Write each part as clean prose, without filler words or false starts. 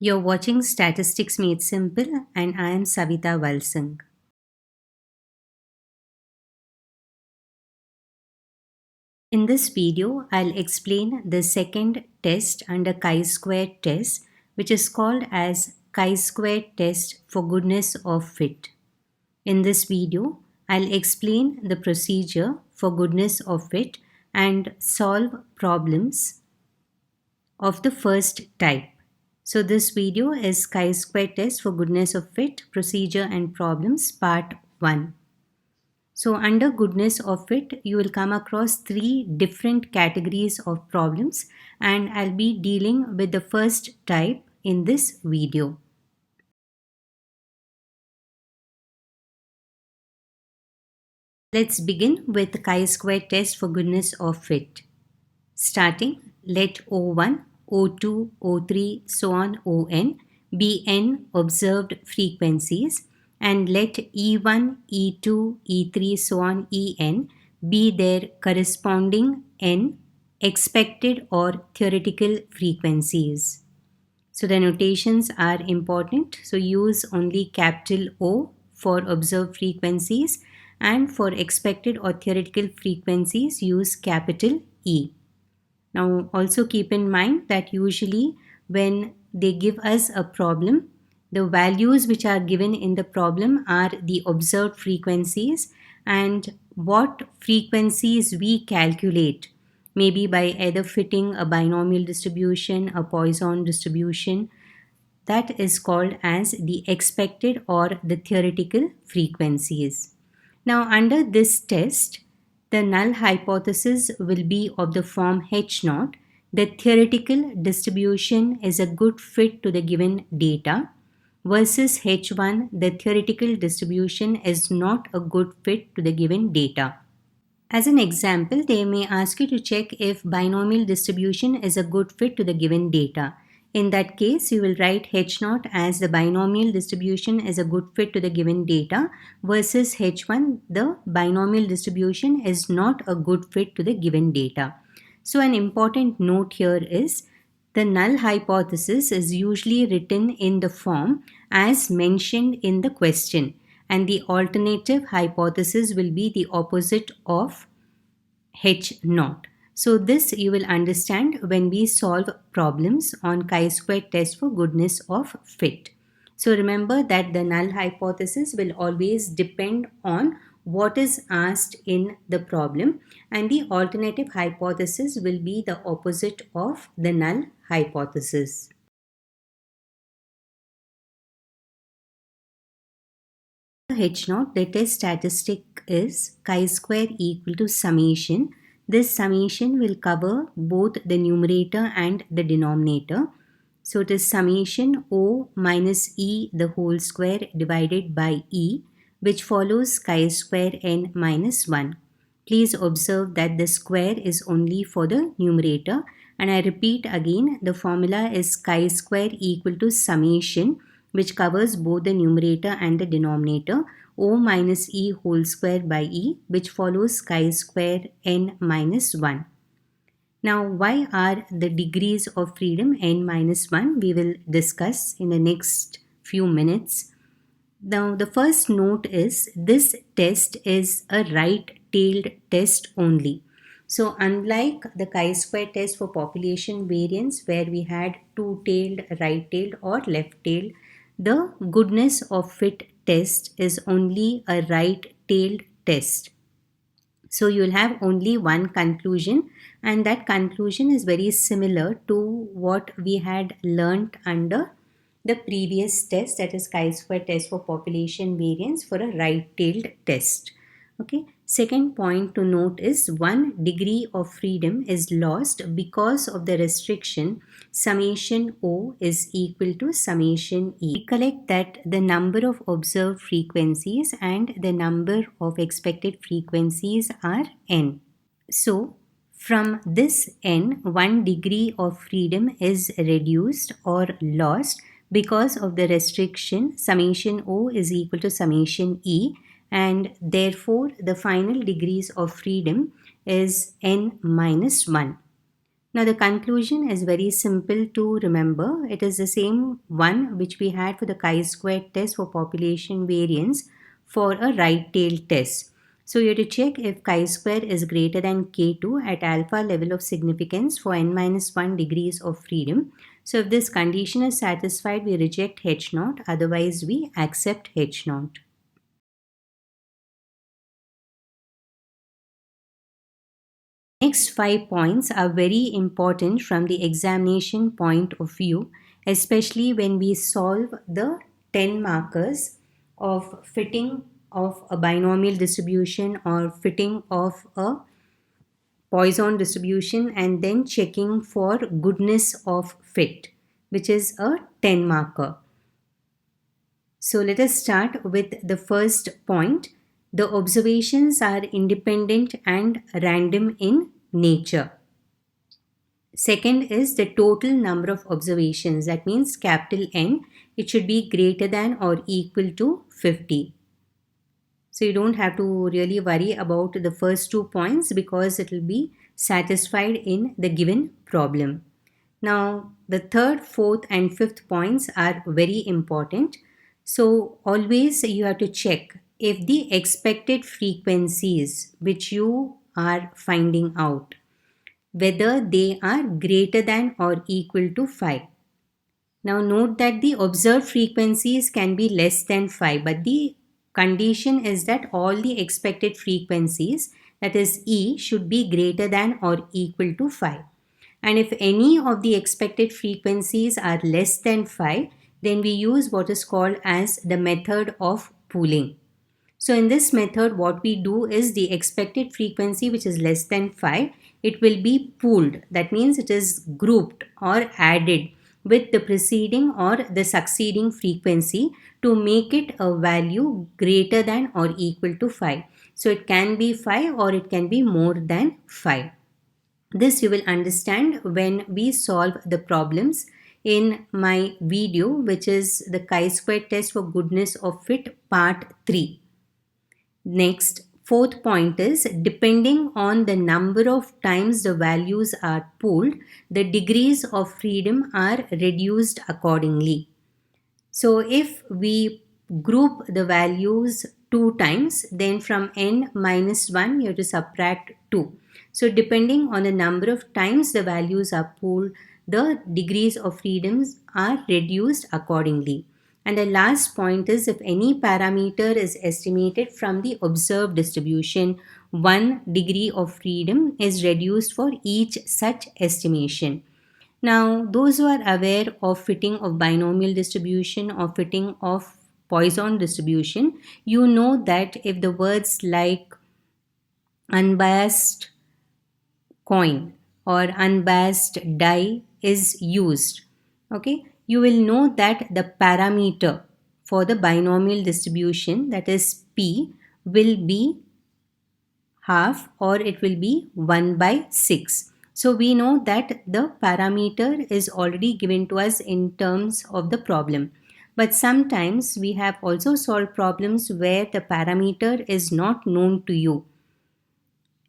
You're watching Statistics Made Simple, and I am Savita Valsang. In this video, I'll explain the second test under chi-square test, which is called as chi-square test for goodness of fit. In this video, I'll explain the procedure for goodness of fit and solve problems of the first type. So this video is chi-square test for goodness of fit, procedure and problems part 1. So under goodness of fit, you will come across 3 different categories of problems, and I'll be dealing with the first type in this video. Let's begin with the chi-square test for goodness of fit. Starting, let O1, O2, O3, so on On be n observed frequencies, and let E1, E2, E3, so on En be their corresponding n expected or theoretical frequencies. So the notations are important. So use only capital O for observed frequencies, and for expected or theoretical frequencies use capital E. Now also keep in mind that usually when they give us a problem, the values which are given in the problem are the observed frequencies, and what frequencies we calculate, maybe by either fitting a binomial distribution, a Poisson distribution, that is called as the expected or the theoretical frequencies. Now under this test, the null hypothesis will be of the form H0. The theoretical distribution is a good fit to the given data, versus H1, the theoretical distribution is not a good fit to the given data. As an example, they may ask you to check if binomial distribution is a good fit to the given data. In that case, you will write H0 as the binomial distribution is a good fit to the given data, versus H1, the binomial distribution is not a good fit to the given data. So an important note here is the null hypothesis is usually written in the form as mentioned in the question, and the alternative hypothesis will be the opposite of H0. So this you will understand when we solve problems on chi-square test for goodness of fit. So remember that the null hypothesis will always depend on what is asked in the problem, and the alternative hypothesis will be the opposite of the null hypothesis. H0, the test statistic is chi-square equal to summation. This summation will cover both the numerator and the denominator. So it is summation O minus E the whole square divided by E, which follows chi-square n minus 1. Please observe that the square is only for the numerator, and I repeat again, the formula is chi-square equal to summation, which covers both the numerator and the denominator, O minus E whole square by E, which follows chi-square n minus 1. Now, why are the degrees of freedom n minus 1? We will discuss in the next few minutes. Now, the first note is this test is a right-tailed test only. So, unlike the chi-square test for population variance where we had two-tailed, right-tailed or left-tailed, the goodness of fit test is only a right-tailed test. So you'll have only one conclusion, and that conclusion is very similar to what we had learnt under the previous test, that is chi-square test for population variance for a right-tailed test. Okay. Second point to note is 1 degree of freedom is lost because of the restriction summation O is equal to summation E. Recollect that the number of observed frequencies and the number of expected frequencies are n. So, from this n, 1 degree of freedom is reduced or lost because of the restriction summation O is equal to summation E, and therefore the final degrees of freedom is n minus 1. Now the conclusion is very simple to remember. It is the same one which we had for the chi-square test for population variance for a right-tailed test. So you have to check if chi-square is greater than k2 at alpha level of significance for n-1 degrees of freedom. So if this condition is satisfied, we reject H0, otherwise we accept H0. Next 5 points are very important from the examination point of view, especially when we solve the 10 markers of fitting of a binomial distribution or fitting of a Poisson distribution, and then checking for goodness of fit, which is a 10 marker. So let us start with the first point. The observations are independent and random in nature. Second is the total number of observations. That means capital N, it should be greater than or equal to 50. So you don't have to really worry about the first 2 points because it will be satisfied in the given problem. Now, the third, fourth, and fifth points are very important. So, always you have to check if the expected frequencies which you are finding out, whether they are greater than or equal to 5. Now note that the observed frequencies can be less than 5, but the condition is that all the expected frequencies, that is E, should be greater than or equal to 5. And if any of the expected frequencies are less than 5, then we use what is called as the method of pooling. So in this method, what we do is the expected frequency which is less than 5, it will be pooled. That means it is grouped or added with the preceding or the succeeding frequency to make it a value greater than or equal to 5. So it can be 5 or it can be more than 5. This you will understand when we solve the problems in my video, which is the chi-square test for goodness of fit part 3. Next, fourth point is depending on the number of times the values are pooled, the degrees of freedom are reduced accordingly. So if we group the values 2 times, then from n minus 1 you have to subtract 2. So depending on the number of times the values are pooled, the degrees of freedoms are reduced accordingly. And the last point is if any parameter is estimated from the observed distribution, 1 degree of freedom is reduced for each such estimation. Now, those who are aware of fitting of binomial distribution or fitting of Poisson distribution, you know that if the words like unbiased coin or unbiased die is used, okay, you will know that the parameter for the binomial distribution, that is P, will be half or it will be 1 by 6. So we know that the parameter is already given to us in terms of the problem. But sometimes we have also solved problems where the parameter is not known to you,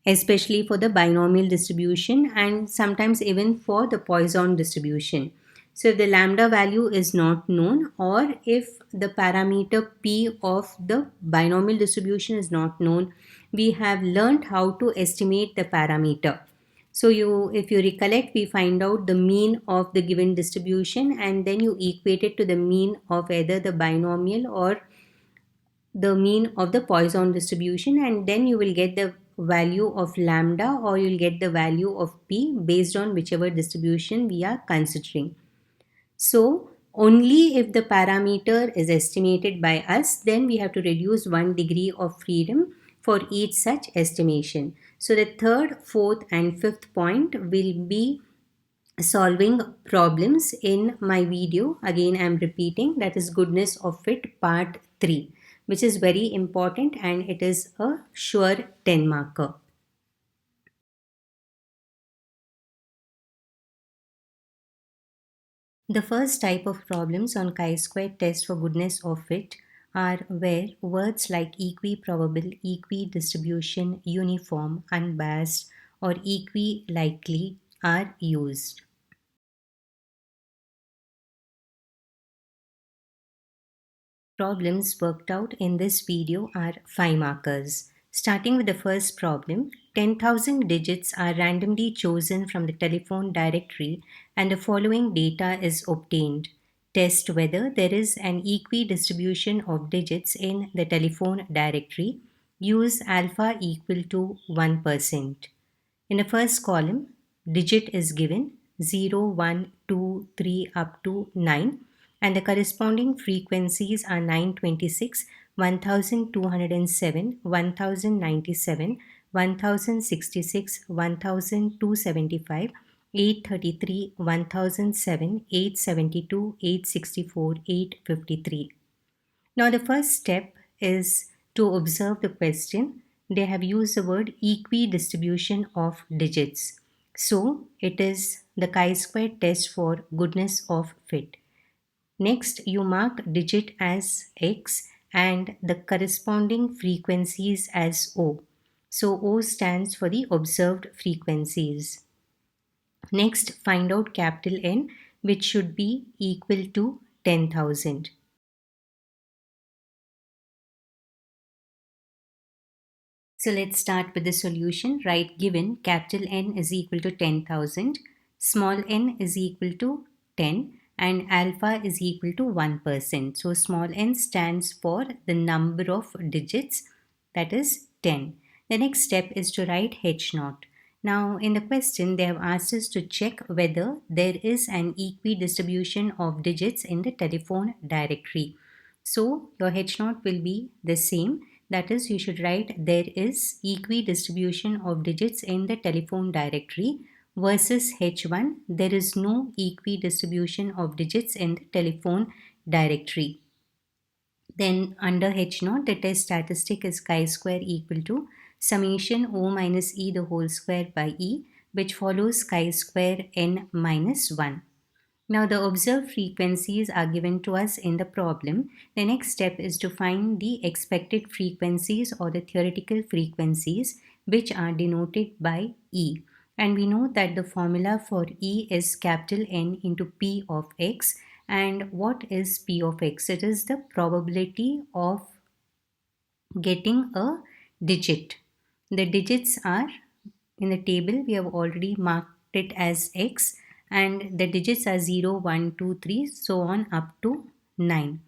especially for the binomial distribution and sometimes even for the Poisson distribution. So if the lambda value is not known or if the parameter p of the binomial distribution is not known, we have learned how to estimate the parameter. So if you recollect, we find out the mean of the given distribution and then you equate it to the mean of either the binomial or the mean of the Poisson distribution, and then you will get the value of lambda or you'll get the value of p based on whichever distribution we are considering. So only if the parameter is estimated by us, then we have to reduce 1 degree of freedom for each such estimation. So the third, fourth and fifth point will be solving problems in my video. Again, I am repeating, that is goodness of fit part 3, which is very important and it is a sure 10 marker. The first type of problems on chi-square test for goodness of fit are where words like equi-probable, equi-distribution, uniform, unbiased or equi-likely are used. Problems worked out in this video are 5 markers. Starting with the first problem, 10,000 digits are randomly chosen from the telephone directory and the following data is obtained. Test whether there is an equidistribution of digits in the telephone directory. Use alpha equal to 1%. In the first column, digit is given 0, 1, 2, 3 up to 9 and the corresponding frequencies are 926, 1207, 1097, 1066, 1275, 833, 1007, 872, 864, 853. Now, the first step is to observe the question. They have used the word equidistribution of digits. So, it is the chi-square test for goodness of fit. Next, you mark digit as X and the corresponding frequencies as O. So, O stands for the observed frequencies. Next, find out capital N, which should be equal to 10,000. So let's start with the solution. Write given capital N is equal to 10,000, small n is equal to 10 and alpha is equal to 1%. So small n stands for the number of digits, that is 10. The next step is to write H naught. Now in the question they have asked us to check whether there is an equidistribution of digits in the telephone directory. So your H naught will be the same, that is, you should write there is equidistribution of digits in the telephone directory versus H1, there is no equidistribution of digits in the telephone directory. Then under H0, the test statistic is chi-square equal to summation O minus E the whole square by E, which follows chi-square N minus 1. Now the observed frequencies are given to us in the problem. The next step is to find the expected frequencies or the theoretical frequencies, which are denoted by E. And we know that the formula for E is capital N into P of X. And what is P of X? It is the probability of getting a digit. The digits are in the table, we have already marked it as X and the digits are 0, 1, 2, 3, so on up to 9.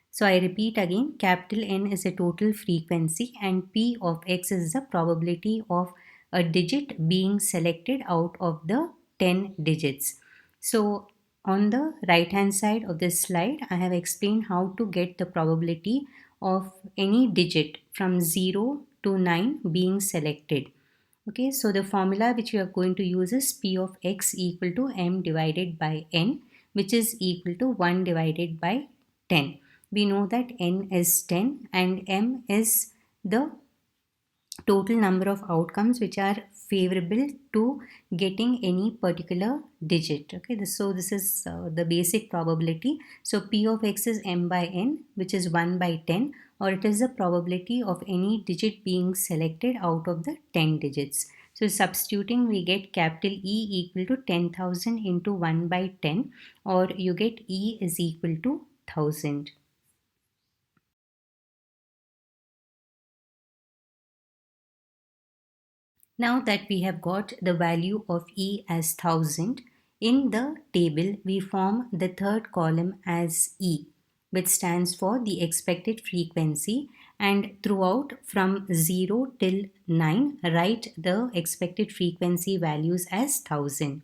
So I repeat again, capital N is a total frequency and P of X is the probability of a digit being selected out of the 10 digits. So on the right hand side of this slide, I have explained how to get the probability of any digit from 0 to 9 being selected. Okay, so the formula which we are going to use is P of X equal to M divided by N, which is equal to 1 divided by 10. We know that N is 10 and M is the total number of outcomes which are favorable to getting any particular digit. Okay, so this is the basic probability. So P of X is M by N, which is 1 by 10, or it is the probability of any digit being selected out of the 10 digits. So substituting, we get capital E equal to 10,000 into 1 by 10, or you get E is equal to 1000. Now that we have got the value of E as 1000, in the table we form the third column as E, which stands for the expected frequency, and throughout from 0 till 9 write the expected frequency values as 1000.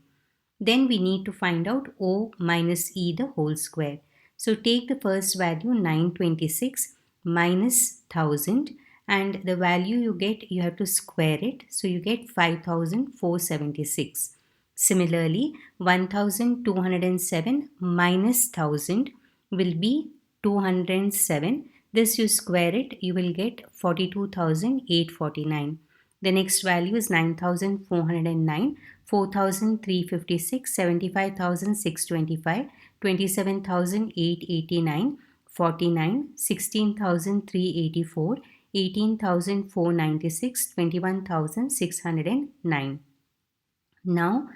Then we need to find out O minus E the whole square. So take the first value 926 minus 1000 and the value you get, you have to square it. So you get 5476. Similarly, 1207 minus 1000 will be 207. This you square it, you will get 42,849. The next value is 9,409, 4,356, 75,625, 27,889, 49, 16,384, 18,496, 21,609. Now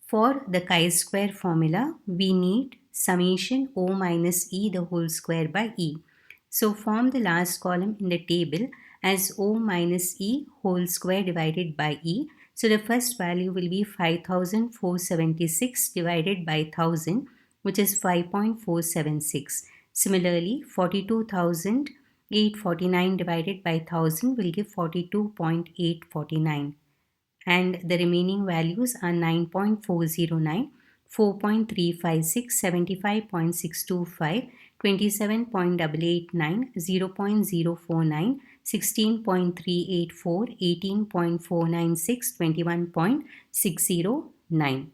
For the chi-square formula, we need summation O minus E the whole square by E. So form the last column in the table as O minus E whole square divided by E. So the first value will be 5476 divided by 1000, which is 5.476. Similarly, 42,849 divided by 1000 will give 42.849, and the remaining values are 9.409, 4.356, 75.625, 27.889, 0.049, 16.384, 18.496, 21.609.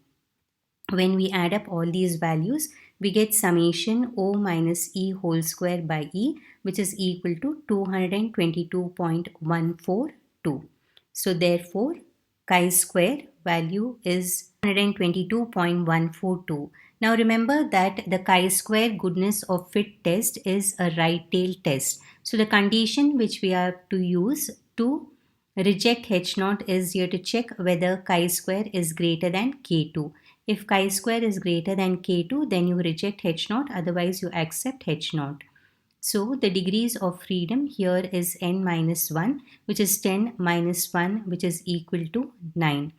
When we add up all these values, we get summation O minus E whole square by E, which is equal to 222.142. So therefore, chi-square value is 122.142. Now remember that the chi-square goodness of fit test is a right tail test. So the condition which we have to use to reject H0 is here to check whether chi-square is greater than K2. If chi-square is greater than K2, then you reject H0, otherwise you accept H0. So the degrees of freedom here is n minus 1, which is 10 minus 1, which is equal to 9.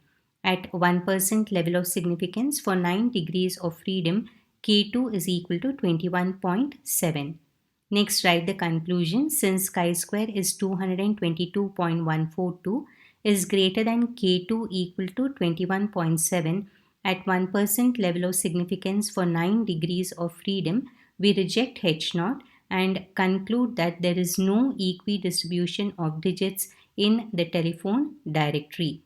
At 1% level of significance, for 9 degrees of freedom, K2 is equal to 21.7. Next, write the conclusion. Since chi-square is 222.142 is greater than K2 equal to 21.7, at 1% level of significance for 9 degrees of freedom, we reject H0 and conclude that there is no equidistribution of digits in the telephone directory.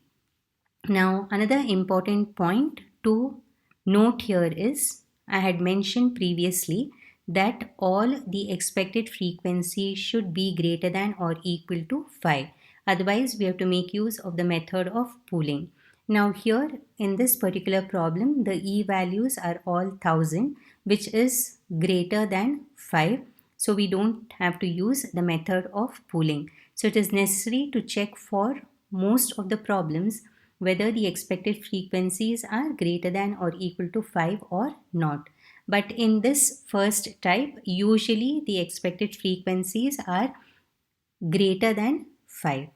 Now, another important point to note here is, I had mentioned previously that all the expected frequency should be greater than or equal to 5. Otherwise, we have to make use of the method of pooling. Now here in this particular problem, the E values are all 1000, which is greater than 5. So we don't have to use the method of pooling. So it is necessary to check for most of the problems whether the expected frequencies are greater than or equal to 5 or not. But in this first type, usually the expected frequencies are greater than 5.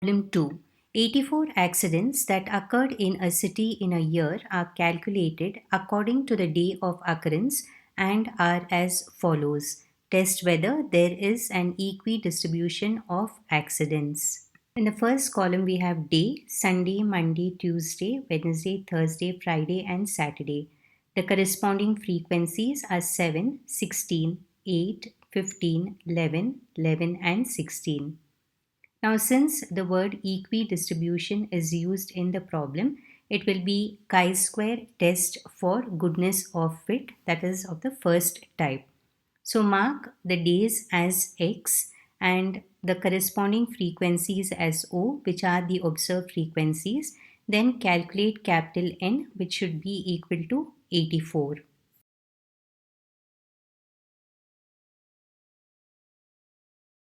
Problem 2. 84 accidents that occurred in a city in a year are calculated according to the day of occurrence and are as follows. Test whether there is an equidistribution of accidents. In the first column, we have day, Sunday, Monday, Tuesday, Wednesday, Thursday, Friday, and Saturday. The corresponding frequencies are 7, 16, 8, 15, 11, 11, and 16. Now, since the word equidistribution is used in the problem, it will be chi-square test for goodness of fit, that is of the first type. So mark the days as X and the corresponding frequencies as O, which are the observed frequencies. Then calculate capital N, which should be equal to 84.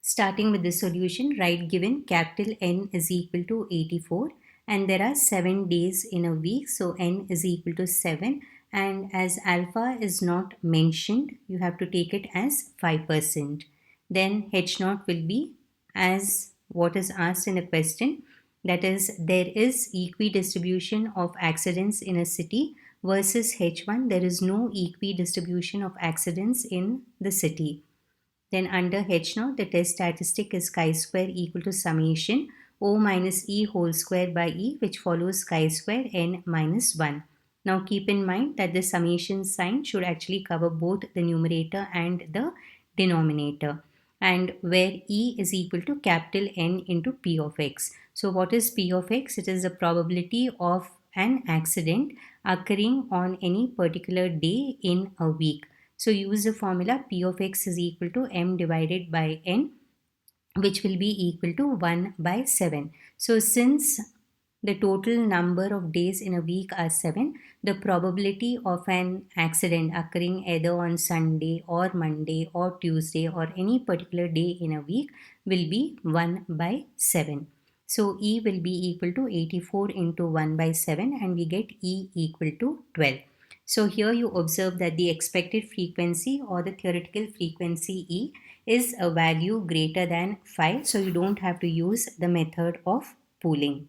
Starting with the solution, write given capital N is equal to 84 and there are 7 days in a week, so N is equal to 7, and as alpha is not mentioned, you have to take it as 5%. Then H0 will be as what is asked in the question, that is there is equidistribution of accidents in a city versus H1 there is no equidistribution of accidents in the city. Then under H0, the test statistic is chi-square equal to summation O minus E whole square by E, which follows chi-square N minus 1. Now keep in mind that the summation sign should actually cover both the numerator and the denominator, and where E is equal to capital N into P of X. So what is P of X? It is the probability of an accident occurring on any particular day in a week. So use the formula P of X is equal to M divided by N, which will be equal to 1 by 7. So since the total number of days in a week are 7, the probability of an accident occurring either on Sunday or Monday or Tuesday or any particular day in a week will be 1 by 7. So E will be equal to 84 into 1 by 7 and we get E equal to 12. So here you observe that the expected frequency or the theoretical frequency E is a value greater than 5. So you don't have to use the method of pooling.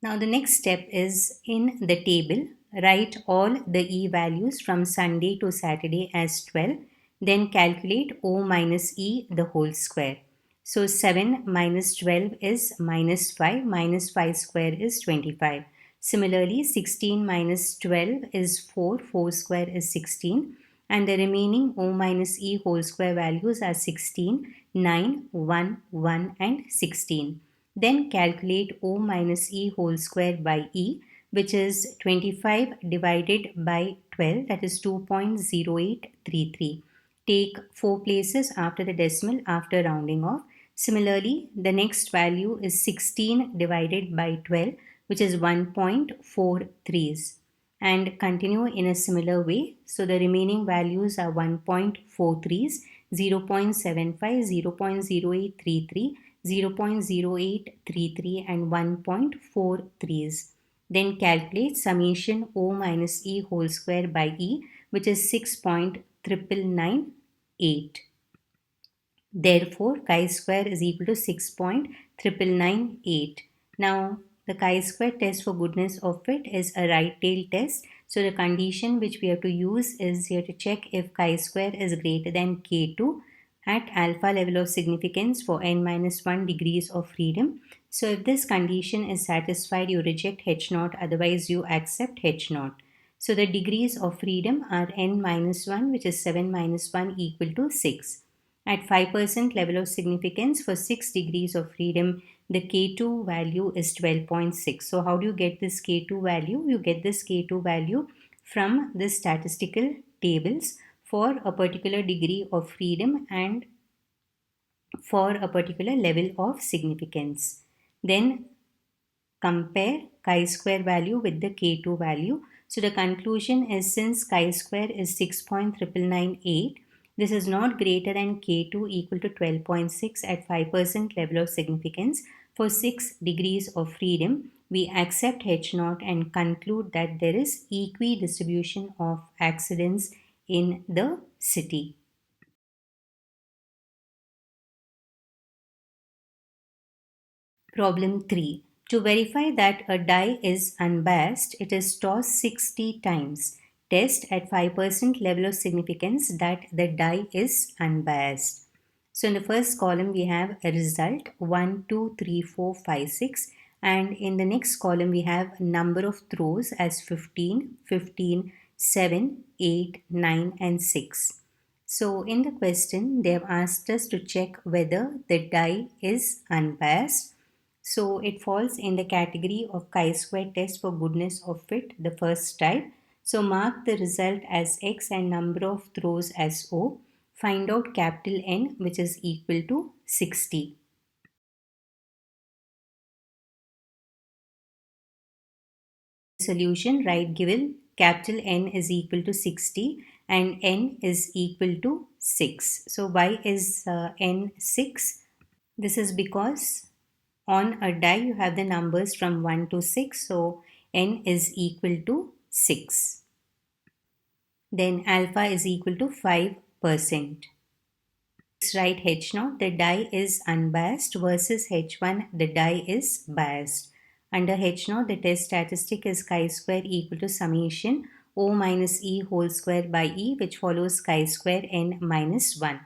Now the next step is in the table, write all the E values from Sunday to Saturday as 12, then calculate O minus E the whole square. So 7 minus 12 is minus 5 square is 25. Similarly, 16 minus 12 is 4, 4 square is 16 and the remaining O minus E whole square values are 16, 9, 1, 1 and 16. Then calculate O minus E whole square by E, which is 25 divided by 12, that is 2.0833. Take 4 places after the decimal after rounding off. Similarly, the next value is 16 divided by 12, which is 1.43s. And continue in a similar way. So the remaining values are 1.43s, 0.75, 0.0833, 0.0833 and 1.43s. Then calculate summation O minus E whole square by E, which is 6.9998. Therefore, chi-square is equal to 6.9998. Now, the chi-square test for goodness of fit is a right tail test. So, the condition which we have to use is here to check if chi-square is greater than k2 at alpha level of significance for n minus 1 degrees of freedom. So, if this condition is satisfied, you reject H0, otherwise you accept H0. So, the degrees of freedom are n minus 1, which is 7 minus 1 equal to 6. At 5% level of significance for 6 degrees of freedom, the K2 value is 12.6. So how do you get this K2 value? You get this K2 value from the statistical tables for a particular degree of freedom and for a particular level of significance. Then compare chi-square value with the K2 value. So the conclusion is since chi-square is 6.9998, this is not greater than K2 equal to 12.6 at 5% level of significance for 6 degrees of freedom. We accept H0 and conclude that there is equidistribution of accidents in the city. Problem 3. To verify that a die is unbiased, it is tossed 60 times. Test at 5% level of significance that the die is unbiased. So in the first column we have a result 1, 2, 3, 4, 5, 6 and in the next column we have number of throws as 15, 15, 7, 8, 9 and 6. So in the question they have asked us to check whether the die is unbiased. So it falls in the category of chi-square test for goodness of fit, the first type. So mark the result as X and number of throws as O. Find out capital N, which is equal to 60. Solution, write given capital N is equal to 60 and N is equal to 6. So why is N 6? This is because on a die you have the numbers from 1 to 6, so n is equal to 6. Then alpha is equal to 5%. Write H0, the die is unbiased versus H1, the die is biased. Under H0, the test statistic is chi-square equal to summation O minus E whole square by E, which follows chi-square n minus 1,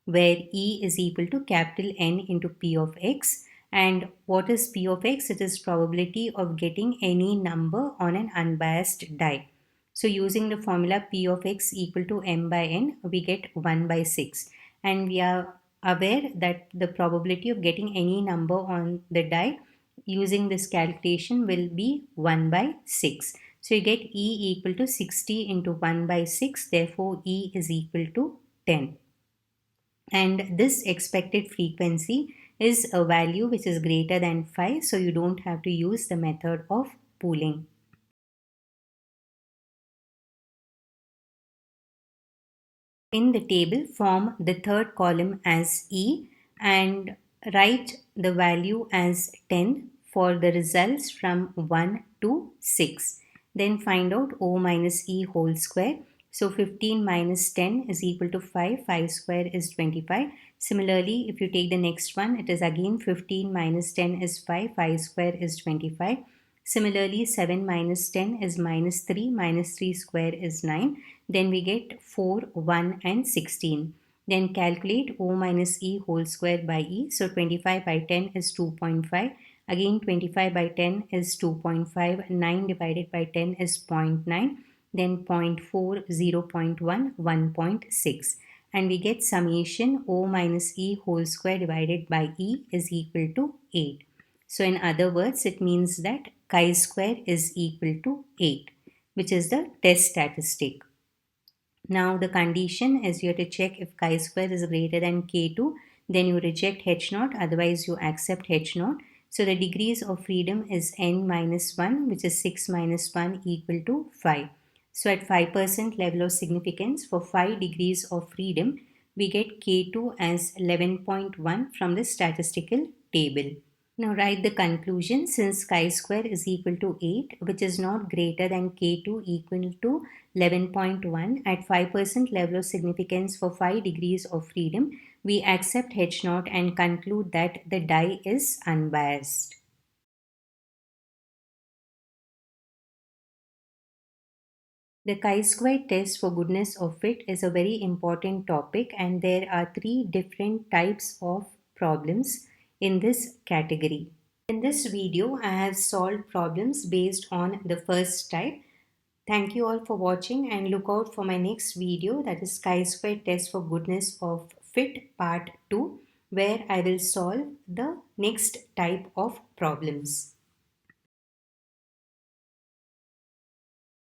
where E is equal to capital N into P of X. And what is P of X? It is probability of getting any number on an unbiased die. So using the formula P of X equal to M by N, we get 1 by 6. And we are aware that the probability of getting any number on the die using this calculation will be 1 by 6. So you get E equal to 60 into 1 by 6. Therefore, E is equal to 10. And this expected frequency is a value which is greater than 5, so you don't have to use the method of pooling. In the table, form the third column as E and write the value as 10 for the results from 1 to 6. Then find out O minus E whole square. So 15 minus 10 is equal to 5. 5 square is 25. Similarly, if you take the next one, it is again 15 minus 10 is 5. 5 square is 25. Similarly, 7 minus 10 is minus 3. Minus 3 square is 9. Then we get 4, 1 and 16. Then calculate O minus E whole square by E. So 25 by 10 is 2.5. Again 25 by 10 is 2.5. 9 divided by 10 is zero point 0.9. Then 0.4, 0.1, 1.6. And we get summation O minus E whole square divided by E is equal to 8. So in other words, it means that chi-square is equal to 8, which is the test statistic. Now the condition is you have to check if chi-square is greater than k2, then you reject h0, otherwise you accept h0. So the degrees of freedom is n minus 1, which is 6 minus 1 equal to 5. So at 5% level of significance for 5 degrees of freedom, we get k2 as 11.1 from the statistical table. Now write the conclusion. Since chi-square is equal to 8, which is not greater than k2 equal to 11.1 at 5% level of significance for 5 degrees of freedom, we accept H0 and conclude that the die is unbiased. The chi-square test for goodness of fit is a very important topic, and there are 3 different types of problems in this category. In this video, I have solved problems based on the first type. Thank you all for watching and look out for my next video, that is chi-square test for goodness of fit part 2, where I will solve the next type of problems.